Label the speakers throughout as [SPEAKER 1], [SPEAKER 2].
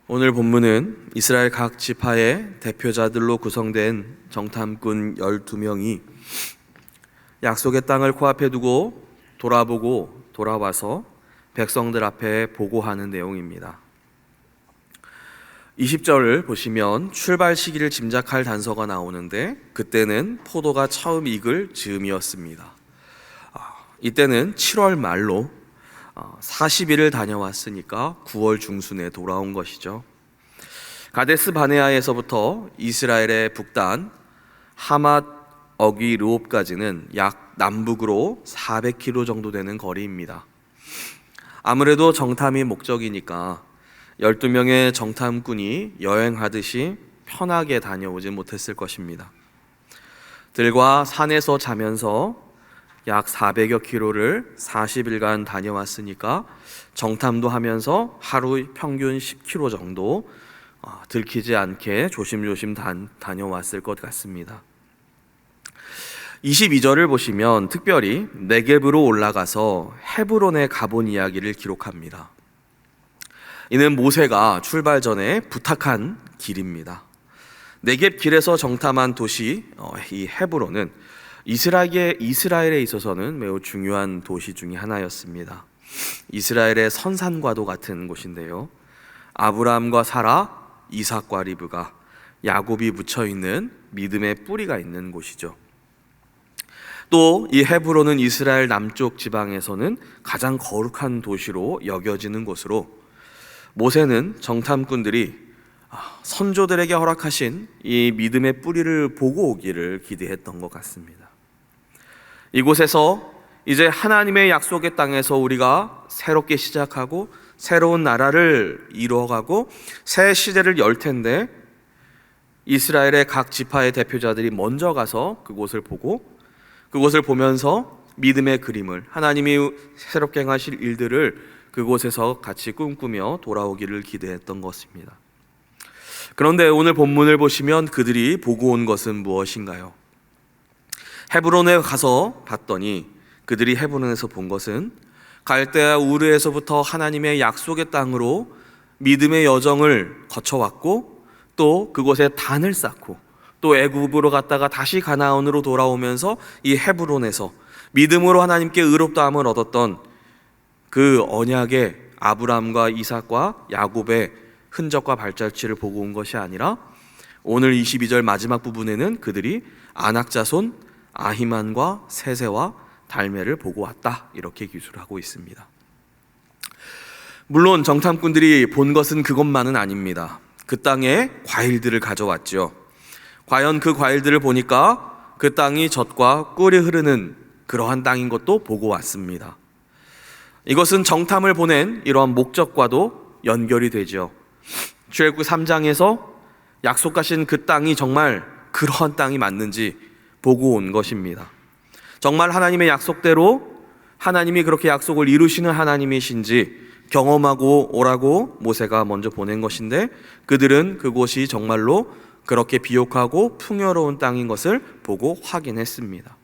[SPEAKER 1] 오늘 본문은 이스라엘 각 지파의 대표자들로 구성된 정탐꾼 12명이 약속의 땅을 코앞에 두고 돌아보고 돌아와서 백성들 앞에 보고하는 내용입니다. 20절을 보시면 출발 시기를 짐작할 단서가 나오는데 그때는 포도가 처음 익을 즈음이었습니다. 이때는 7월 말로 40일을 다녀왔으니까 9월 중순에 돌아온 것이죠. 가데스 바네아에서부터 이스라엘의 북단 하맛 어기 르옵까지는 약 남북으로 400km 정도 되는 거리입니다. 아무래도 정탐이 목적이니까 12명의 정탐꾼이 여행하듯이 편하게 다녀오지 못했을 것입니다. 들과 산에서 자면서 약 400여 킬로를 40일간 다녀왔으니까 정탐도 하면서 하루 평균 10km 정도 들키지 않게 조심조심 다녀왔을 것 같습니다. 22절을 보시면 특별히 네겝으로 올라가서 헤브론에 가본 이야기를 기록합니다. 이는 모세가 출발 전에 부탁한 길입니다. 네겝 길에서 정탐한 도시 이 헤브론은 이스라엘에 있어서는 매우 중요한 도시 중에 하나였습니다. 이스라엘의 선산과도 같은 곳인데요. 아브라함과 사라, 이삭과 리브가 야곱이 묻혀 있는 믿음의 뿌리가 있는 곳이죠. 또 이 헤브론은 이스라엘 남쪽 지방에서는 가장 거룩한 도시로 여겨지는 곳으로 모세는 정탐꾼들이 선조들에게 허락하신 이 믿음의 뿌리를 보고 오기를 기대했던 것 같습니다. 이곳에서 이제 하나님의 약속의 땅에서 우리가 새롭게 시작하고 새로운 나라를 이루어가고 새 시대를 열 텐데 이스라엘의 각 지파의 대표자들이 먼저 가서 그곳을 보고 그곳을 보면서 믿음의 그림을 하나님이 새롭게 행하실 일들을 그곳에서 같이 꿈꾸며 돌아오기를 기대했던 것입니다. 그런데 오늘 본문을 보시면 그들이 보고 온 것은 무엇인가요? 헤브론에 가서 봤더니 그들이 헤브론에서 본 것은 갈대아 우르에서부터 하나님의 약속의 땅으로 믿음의 여정을 거쳐왔고 또 그곳에 단을 쌓고 또 애굽으로 갔다가 다시 가나안으로 돌아오면서 이 헤브론에서 믿음으로 하나님께 의롭다함을 얻었던 그 언약의 아브라함과 이삭과 야곱의 흔적과 발자취를 보고 온 것이 아니라 오늘 22절 마지막 부분에는 그들이 아낙 자손 아히만과 세세와 달메를 보고 왔다 이렇게 기술하고 있습니다. 물론 정탐꾼들이 본 것은 그것만은 아닙니다. 그 땅에 과일들을 가져왔죠. 과연 그 과일들을 보니까 그 땅이 젖과 꿀이 흐르는 그러한 땅인 것도 보고 왔습니다. 이것은 정탐을 보낸 이러한 목적과도 연결이 되죠. 출애굽기 3장에서 약속하신 그 땅이 정말 그러한 땅이 맞는지 보고 온 것입니다. 정말 하나님의 약속대로 하나님이 그렇게 약속을 이루시는 하나님이신지 경험하고 오라고 모세가 먼저 보낸 것인데 그들은 그곳이 정말로 그렇게 비옥하고 풍요로운 땅인 것을 보고 확인했습니다.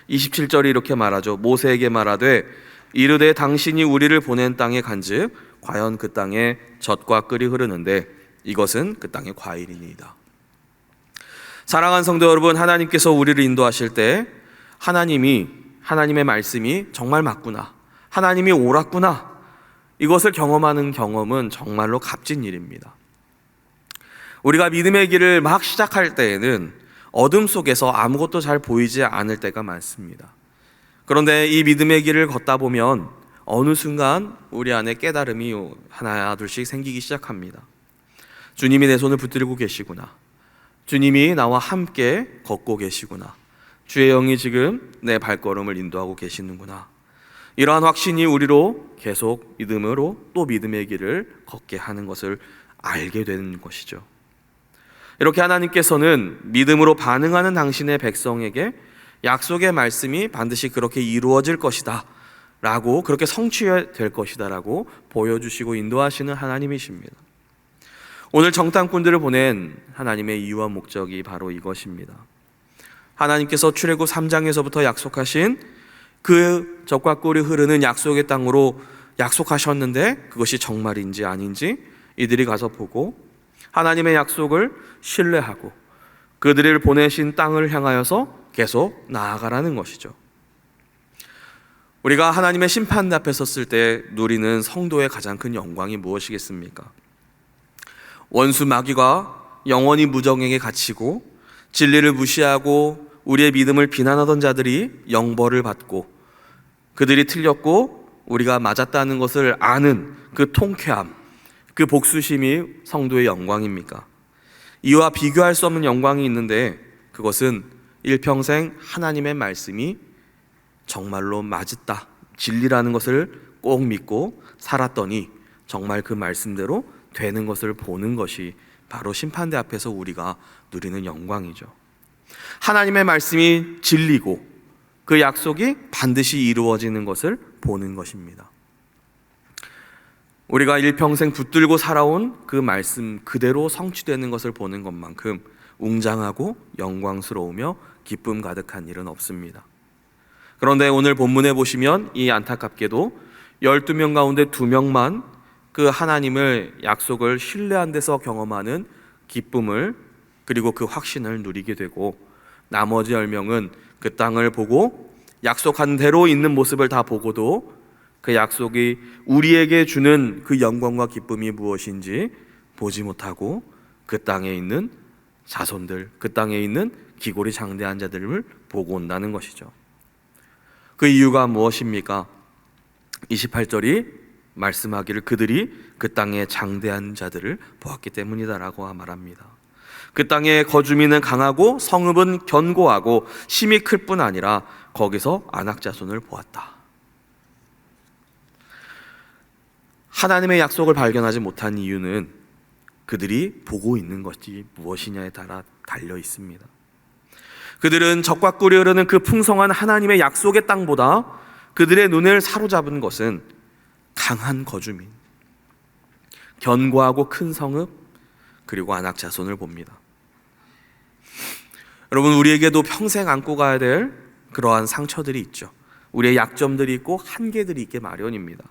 [SPEAKER 1] 27절이 이렇게 말하죠. 모세에게 말하되 이르되 당신이 우리를 보낸 땅에 간즉 과연 그 땅에 젖과 꿀이 흐르는데 이것은 그 땅의 과일이니이다. 사랑하는 성도 여러분, 하나님께서 우리를 인도하실 때 하나님의 말씀이 정말 맞구나, 하나님이 옳았구나, 이것을 경험하는 경험은 정말로 값진 일입니다. 우리가 믿음의 길을 막 시작할 때에는 어둠 속에서 아무것도 잘 보이지 않을 때가 많습니다. 그런데 이 믿음의 길을 걷다 보면 어느 순간 우리 안에 깨달음이 하나 둘씩 생기기 시작합니다. 주님이 내 손을 붙들고 계시구나, 주님이 나와 함께 걷고 계시구나, 주의 영이 지금 내 발걸음을 인도하고 계시는구나, 이러한 확신이 우리로 계속 믿음으로 또 믿음의 길을 걷게 하는 것을 알게 되는 것이죠. 이렇게 하나님께서는 믿음으로 반응하는 당신의 백성에게 약속의 말씀이 반드시 그렇게 이루어질 것이다 라고, 그렇게 성취될 것이다 라고 보여주시고 인도하시는 하나님이십니다. 오늘 정탐꾼들을 보낸 하나님의 이유와 목적이 바로 이것입니다. 하나님께서 출애굽 3장에서부터 약속하신 그 젖과 꿀이 흐르는 약속의 땅으로 약속하셨는데 그것이 정말인지 아닌지 이들이 가서 보고 하나님의 약속을 신뢰하고 그들을 보내신 땅을 향하여서 계속 나아가라는 것이죠. 우리가 하나님의 심판 앞에 섰을 때 누리는 성도의 가장 큰 영광이 무엇이겠습니까? 원수 마귀가 영원히 무정에게 갇히고 진리를 무시하고 우리의 믿음을 비난하던 자들이 영벌을 받고 그들이 틀렸고 우리가 맞았다는 것을 아는 그 통쾌함, 그 복수심이 성도의 영광입니까? 이와 비교할 수 없는 영광이 있는데 그것은 일평생 하나님의 말씀이 정말로 맞았다, 진리라는 것을 꼭 믿고 살았더니 정말 그 말씀대로 되는 것을 보는 것이 바로 심판대 앞에서 우리가 누리는 영광이죠. 하나님의 말씀이 진리고 그 약속이 반드시 이루어지는 것을 보는 것입니다. 우리가 일평생 붙들고 살아온 그 말씀 그대로 성취되는 것을 보는 것만큼 웅장하고 영광스러우며 기쁨 가득한 일은 없습니다. 그런데 오늘 본문에 보시면 이 안타깝게도 12명 가운데 2명만 그 하나님을 약속을 신뢰한 데서 경험하는 기쁨을 그리고 그 확신을 누리게 되고 나머지 10명은 그 땅을 보고 약속한 대로 있는 모습을 다 보고도 그 약속이 우리에게 주는 그 영광과 기쁨이 무엇인지 보지 못하고 그 땅에 있는 자손들, 그 땅에 있는 기골이 장대한 자들을 보고 온다는 것이죠. 그 이유가 무엇입니까? 28절이 말씀하기를 그들이 그 땅의 장대한 자들을 보았기 때문이다라고 말합니다. 그 땅의 거주민은 강하고 성읍은 견고하고 힘이 클 뿐 아니라 거기서 안악자손을 보았다. 하나님의 약속을 발견하지 못한 이유는 그들이 보고 있는 것이 무엇이냐에 따라 달려 있습니다. 그들은 적과 꿀이 흐르는 그 풍성한 하나님의 약속의 땅보다 그들의 눈을 사로잡은 것은 강한 거주민, 견고하고 큰 성읍, 그리고 안악자손을 봅니다. 여러분, 우리에게도 평생 안고 가야 될 그러한 상처들이 있죠. 우리의 약점들이 있고 한계들이 있게 마련입니다.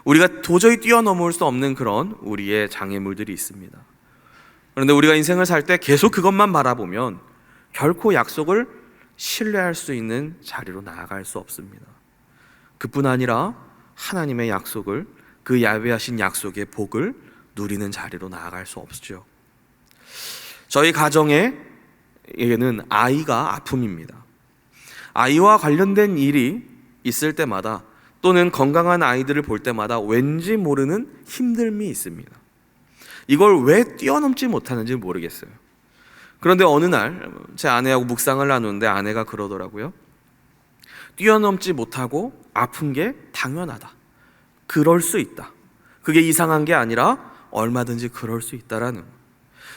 [SPEAKER 1] 우리가 도저히 뛰어넘을 수 없는 그런 우리의 장애물들이 있습니다. 그런데 우리가 인생을 살 때 계속 그것만 바라보면 결코 약속을 신뢰할 수 있는 자리로 나아갈 수 없습니다. 그뿐 아니라 하나님의 약속을, 그 야훼하신 약속의 복을 누리는 자리로 나아갈 수 없죠. 저희 가정에는 아이가 아픔입니다. 아이와 관련된 일이 있을 때마다 또는 건강한 아이들을 볼 때마다 왠지 모르는 힘듦이 있습니다. 이걸 왜 뛰어넘지 못하는지 모르겠어요. 그런데 어느 날 제 아내하고 묵상을 나누는데 아내가 그러더라고요. 뛰어넘지 못하고 아픈 게 당연하다. 그럴 수 있다. 그게 이상한 게 아니라 얼마든지 그럴 수 있다라는,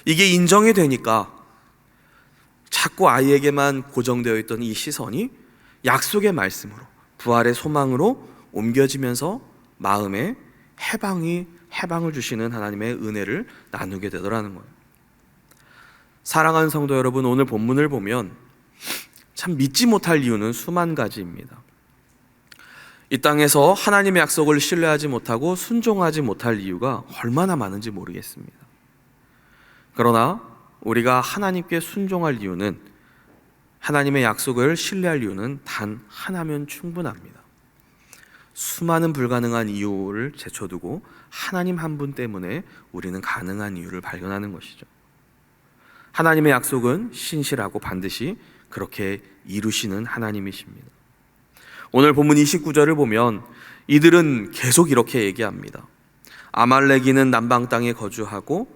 [SPEAKER 1] 이게 인정이 되니까 자꾸 아이에게만 고정되어 있던 이 시선이 약속의 말씀으로, 부활의 소망으로 옮겨지면서 마음에 해방을 주시는 하나님의 은혜를 나누게 되더라는 거예요. 사랑하는 성도 여러분, 오늘 본문을 보면 참 믿지 못할 이유는 수만 가지입니다. 이 땅에서 하나님의 약속을 신뢰하지 못하고 순종하지 못할 이유가 얼마나 많은지 모르겠습니다. 그러나 우리가 하나님께 순종할 이유는, 하나님의 약속을 신뢰할 이유는 단 하나면 충분합니다. 수많은 불가능한 이유를 제쳐두고 하나님 한 분 때문에 우리는 가능한 이유를 발견하는 것이죠. 하나님의 약속은 신실하고 반드시 그렇게 이루시는 하나님이십니다. 오늘 본문 29절을 보면 이들은 계속 이렇게 얘기합니다. 아말렉인은 남방 땅에 거주하고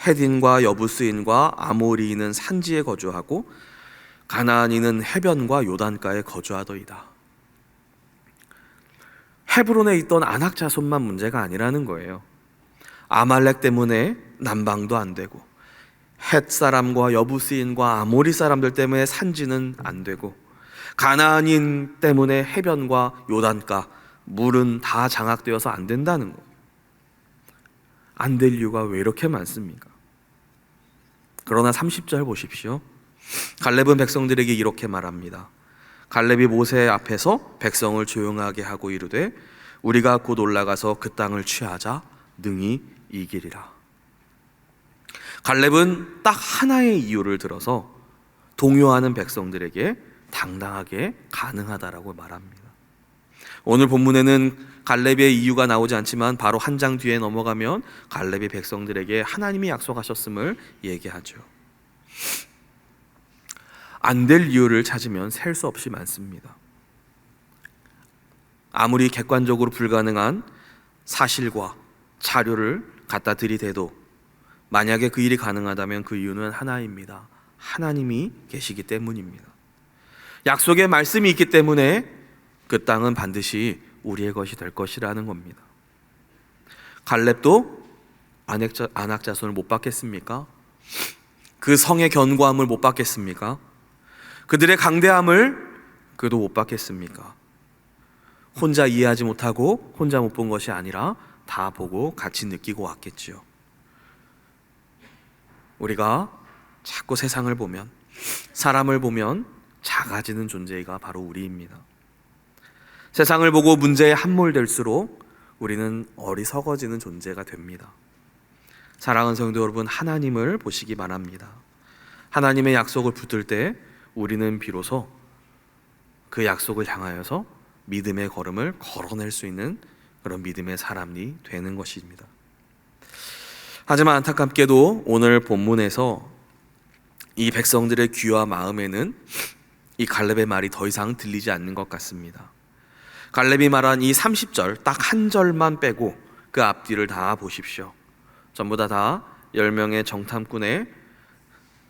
[SPEAKER 1] 헷인과 여부스인과 아모리인은 산지에 거주하고 가나안인은 해변과 요단가에 거주하더이다. 헤브론에 있던 아낙 자손만 문제가 아니라는 거예요. 아말렉 때문에 남방도 안 되고, 헷 사람과 여부스인과 아모리 사람들 때문에 산지는 안 되고, 가나안인 때문에 해변과 요단가, 물은 다 장악되어서 안 된다는 거예요. 안 될 이유가 왜 이렇게 많습니까? 그러나 30절 보십시오. 갈렙은 백성들에게 이렇게 말합니다. 갈렙이 모세 앞에서 백성을 조용하게 하고 이르되 우리가 곧 올라가서 그 땅을 취하자 능히 이기리라. 갈렙은 딱 하나의 이유를 들어서 동요하는 백성들에게 당당하게 가능하다라고 말합니다. 오늘 본문에는 갈렙의 이유가 나오지 않지만 바로 한 장 뒤에 넘어가면 갈렙이 백성들에게 하나님이 약속하셨음을 얘기하죠. 안 될 이유를 찾으면 셀 수 없이 많습니다. 아무리 객관적으로 불가능한 사실과 자료를 갖다 들이대도 만약에 그 일이 가능하다면 그 이유는 하나입니다. 하나님이 계시기 때문입니다. 약속의 말씀이 있기 때문에 그 땅은 반드시 우리의 것이 될 것이라는 겁니다. 갈렙도 아낙 자손을 못 받겠습니까? 그 성의 견고함을 못 받겠습니까? 그들의 강대함을 그도 못 받겠습니까? 혼자 이해하지 못하고 혼자 못 본 것이 아니라 다 보고 같이 느끼고 왔겠지요. 우리가 자꾸 세상을 보면, 사람을 보면 작아지는 존재가 바로 우리입니다. 세상을 보고 문제에 함몰될수록 우리는 어리석어지는 존재가 됩니다. 사랑하는 성도 여러분, 하나님을 보시기 바랍니다. 하나님의 약속을 붙들 때 우리는 비로소 그 약속을 향하여서 믿음의 걸음을 걸어낼 수 있는 그런 믿음의 사람이 되는 것입니다. 하지만 안타깝게도 오늘 본문에서 이 백성들의 귀와 마음에는 이 갈렙의 말이 더 이상 들리지 않는 것 같습니다. 갈렙이 말한 이 30절 딱 한 절만 빼고 그 앞뒤를 다 보십시오. 전부 다 10명의 정탐꾼의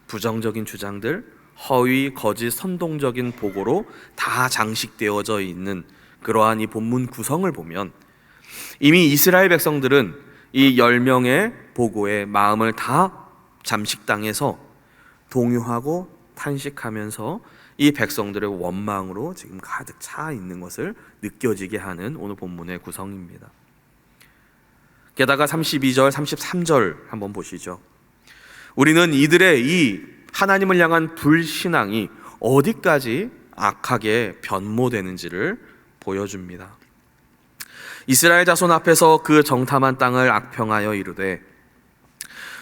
[SPEAKER 1] 부정적인 주장들, 허위, 거짓, 선동적인 보고로 다 장식되어져 있는 그러한 이 본문 구성을 보면 이미 이스라엘 백성들은 이 10명의 보고에 마음을 다 잠식당해서 동요하고 탄식하면서 이 백성들의 원망으로 지금 가득 차 있는 것을 느껴지게 하는 오늘 본문의 구성입니다. 게다가 32절, 33절 한번 보시죠. 우리는 이들의 이 하나님을 향한 불신앙이 어디까지 악하게 변모되는지를 보여줍니다. 이스라엘 자손 앞에서 그 정탐한 땅을 악평하여 이르되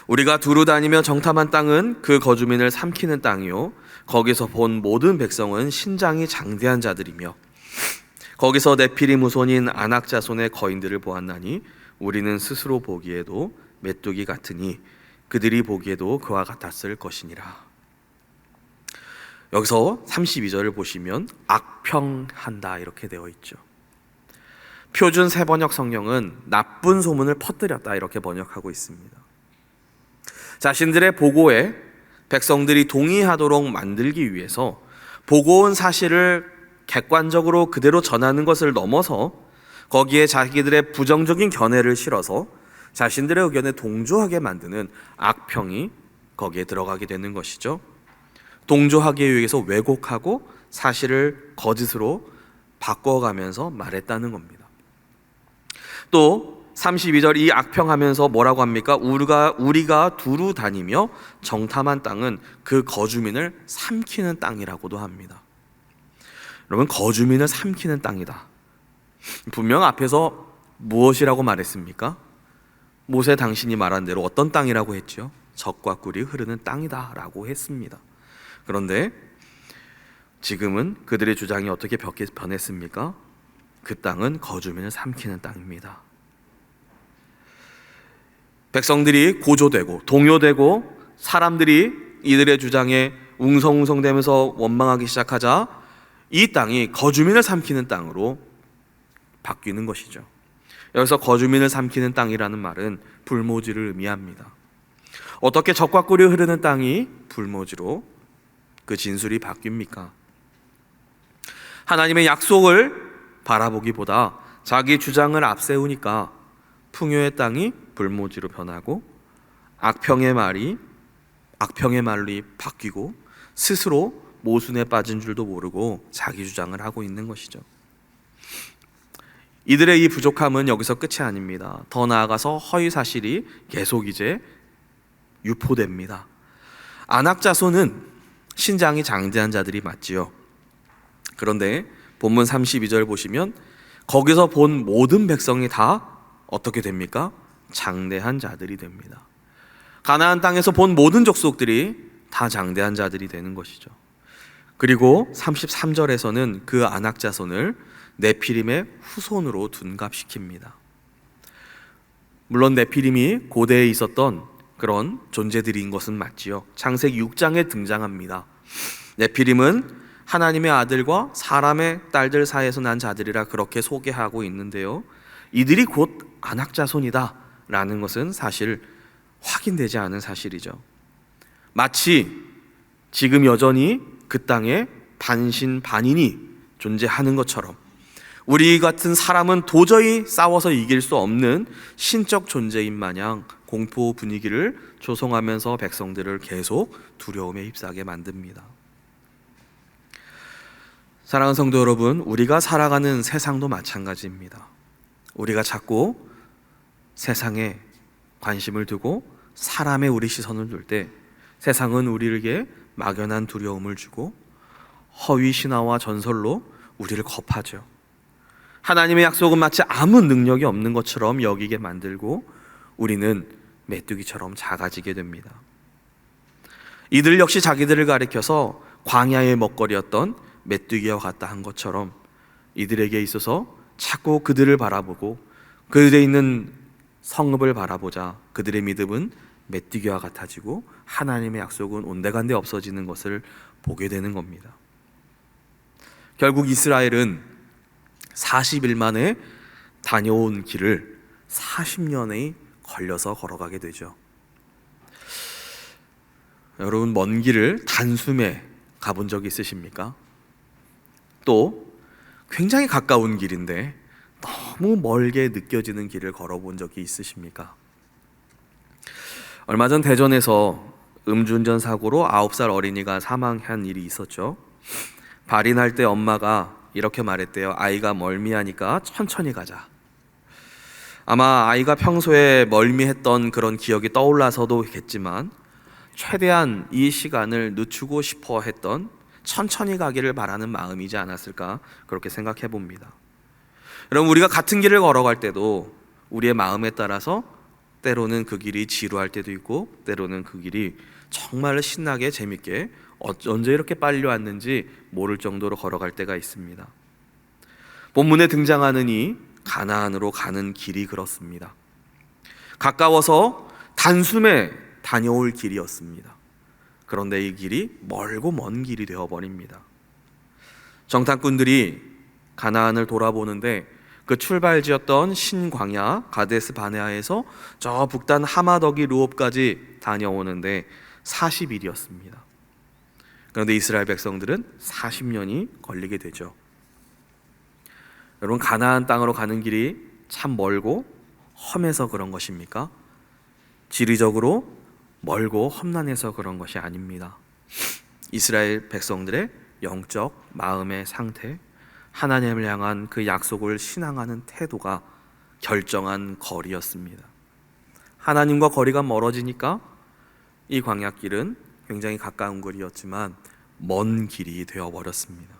[SPEAKER 1] 우리가 두루 다니며 정탐한 땅은 그 거주민을 삼키는 땅이요 거기서 본 모든 백성은 신장이 장대한 자들이며 거기서 네피림 후손인 아낙 자손의 거인들을 보았나니 우리는 스스로 보기에도 메뚜기 같으니 그들이 보기에도 그와 같았을 것이니라. 여기서 32절을 보시면 악평한다 이렇게 되어 있죠. 표준 새번역 성경은 나쁜 소문을 퍼뜨렸다 이렇게 번역하고 있습니다. 자신들의 보고에 백성들이 동의하도록 만들기 위해서 보고온 사실을 객관적으로 그대로 전하는 것을 넘어서 거기에 자기들의 부정적인 견해를 실어서 자신들의 의견에 동조하게 만드는 악평이 거기에 들어가게 되는 것이죠. 동조하기 위해서 왜곡하고 사실을 거짓으로 바꿔가면서 말했다는 겁니다. 또 32절 이 악평하면서 뭐라고 합니까? 우리가 두루 다니며 정탐한 땅은 그 거주민을 삼키는 땅이라고도 합니다. 여러분, 거주민을 삼키는 땅이다. 분명 앞에서 무엇이라고 말했습니까? 모세 당신이 말한 대로 어떤 땅이라고 했죠? 젖과 꿀이 흐르는 땅이다 라고 했습니다. 그런데 지금은 그들의 주장이 어떻게 변했습니까? 그 땅은 거주민을 삼키는 땅입니다. 백성들이 고조되고 동요되고 사람들이 이들의 주장에 웅성웅성대면서 원망하기 시작하자 이 땅이 거주민을 삼키는 땅으로 바뀌는 것이죠. 여기서 거주민을 삼키는 땅이라는 말은 불모지를 의미합니다. 어떻게 젖과 꿀이 흐르는 땅이 불모지로 그 진술이 바뀝니까? 하나님의 약속을 바라보기보다 자기 주장을 앞세우니까 풍요의 땅이 불모지로 변하고 악평의 말이 바뀌고 스스로 모순에 빠진 줄도 모르고 자기 주장을 하고 있는 것이죠. 이들의 이 부족함은 여기서 끝이 아닙니다. 더 나아가서 허위 사실이 계속 이제 유포됩니다. 아낙 자손은 신장이 장대한 자들이 맞지요. 그런데 본문 32절 보시면 거기서 본 모든 백성이 다 어떻게 됩니까? 장대한 자들이 됩니다. 가나안 땅에서 본 모든 족속들이 다 장대한 자들이 되는 것이죠. 그리고 33절에서는 그 아낙 자손을 네피림의 후손으로 둔갑시킵니다. 물론 네피림이 고대에 있었던 그런 존재들인 것은 맞지요. 창세기 6장에 등장합니다. 네피림은 하나님의 아들과 사람의 딸들 사이에서 난 자들이라 그렇게 소개하고 있는데요, 이들이 곧 아낙 자손이다 라는 것은 사실 확인되지 않은 사실이죠. 마치 지금 여전히 그 땅에 반신반인이 존재하는 것처럼 우리 같은 사람은 도저히 싸워서 이길 수 없는 신적 존재인 마냥 공포 분위기를 조성하면서 백성들을 계속 두려움에 휩싸게 만듭니다. 사랑하는 성도 여러분, 우리가 살아가는 세상도 마찬가지입니다. 우리가 자꾸 세상에 관심을 두고 사람의 우리 시선을 둘 때 세상은 우리에게 막연한 두려움을 주고 허위 신화와 전설로 우리를 겁하죠. 하나님의 약속은 마치 아무 능력이 없는 것처럼 여기게 만들고 우리는 메뚜기처럼 작아지게 됩니다. 이들 역시 자기들을 가리켜서 광야의 먹거리였던 메뚜기와 같다 한 것처럼 이들에게 있어서 자꾸 그들을 바라보고 그들에 있는 성읍을 바라보자 그들의 믿음은 메뚜기와 같아지고 하나님의 약속은 온데간데 없어지는 것을 보게 되는 겁니다. 결국 이스라엘은 40일 만에 다녀온 길을 40년이 걸려서 걸어가게 되죠. 여러분, 먼 길을 단숨에 가본 적 있으십니까? 또 굉장히 가까운 길인데 너무 멀게 느껴지는 길을 걸어본 적이 있으십니까? 얼마 전 대전에서 음주운전 사고로 9살 어린이가 사망한 일이 있었죠. 발인할 때 엄마가 이렇게 말했대요. 아이가 멀미하니까 천천히 가자. 아마 아이가 평소에 멀미했던 그런 기억이 떠올라서도겠지만 최대한 이 시간을 늦추고 싶어 했던 천천히 가기를 바라는 마음이지 않았을까 그렇게 생각해 봅니다. 여러분, 우리가 같은 길을 걸어갈 때도 우리의 마음에 따라서 때로는 그 길이 지루할 때도 있고 때로는 그 길이 정말 신나게 재밌게 언제 이렇게 빨리 왔는지 모를 정도로 걸어갈 때가 있습니다. 본문에 등장하는 이 가나안으로 가는 길이 그렇습니다. 가까워서 단숨에 다녀올 길이었습니다. 그런데 이 길이 멀고 먼 길이 되어버립니다. 정탐꾼들이 가나안을 돌아보는데 그 출발지였던 신광야 가데스 바네아에서 저 북단 하마더기 루옵까지 다녀오는데 40일이었습니다. 그런데 이스라엘 백성들은 40년이 걸리게 되죠. 여러분, 가나안 땅으로 가는 길이 참 멀고 험해서 그런 것입니까? 지리적으로 멀고 험난해서 그런 것이 아닙니다. 이스라엘 백성들의 영적 마음의 상태, 하나님을 향한 그 약속을 신앙하는 태도가 결정한 거리였습니다. 하나님과 거리가 멀어지니까 이 광야길은 굉장히 가까운 거리였지만 먼 길이 되어버렸습니다.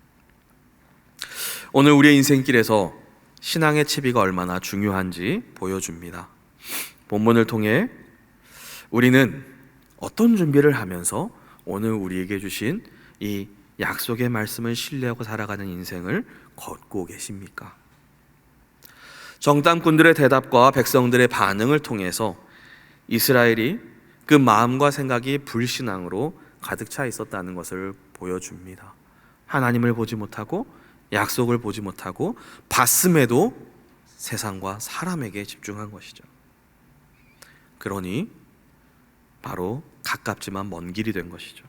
[SPEAKER 1] 오늘 우리의 인생길에서 신앙의 채비가 얼마나 중요한지 보여줍니다. 본문을 통해 우리는 어떤 준비를 하면서 오늘 우리에게 주신 이 약속의 말씀을 신뢰하고 살아가는 인생을 걷고 계십니까? 정탐꾼들의 대답과 백성들의 반응을 통해서 이스라엘이 그 마음과 생각이 불신앙으로 가득 차 있었다는 것을 보여줍니다. 하나님을 보지 못하고 약속을 보지 못하고 봤음에도 세상과 사람에게 집중한 것이죠. 그러니 바로 가깝지만 먼 길이 된 것이죠.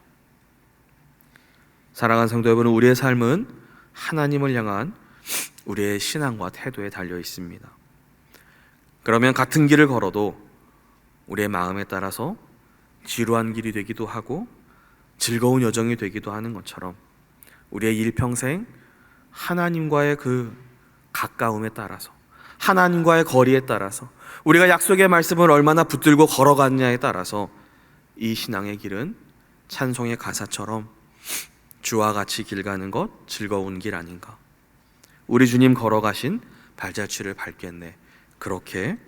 [SPEAKER 1] 사랑하는 성도 여러분, 우리의 삶은 하나님을 향한 우리의 신앙과 태도에 달려 있습니다. 그러면 같은 길을 걸어도 우리의 마음에 따라서 지루한 길이 되기도 하고 즐거운 여정이 되기도 하는 것처럼 우리의 일평생 하나님과의 그 가까움에 따라서, 하나님과의 거리에 따라서, 우리가 약속의 말씀을 얼마나 붙들고 걸어갔냐에 따라서 이 신앙의 길은 찬송의 가사처럼 주와 같이 길 가는 것 즐거운 길 아닌가, 우리 주님 걸어가신 발자취를 밟겠네, 그렇게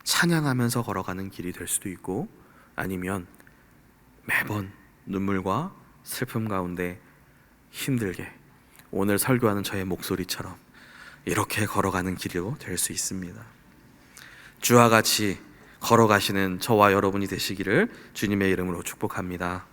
[SPEAKER 1] 찬양하면서 걸어가는 길이 될 수도 있고, 아니면 매번 눈물과 슬픔 가운데 힘들게 오늘 설교하는 저의 목소리처럼 이렇게 걸어가는 길이 될 수 있습니다. 주와 같이 걸어가시는 저와 여러분이 되시기를 주님의 이름으로 축복합니다.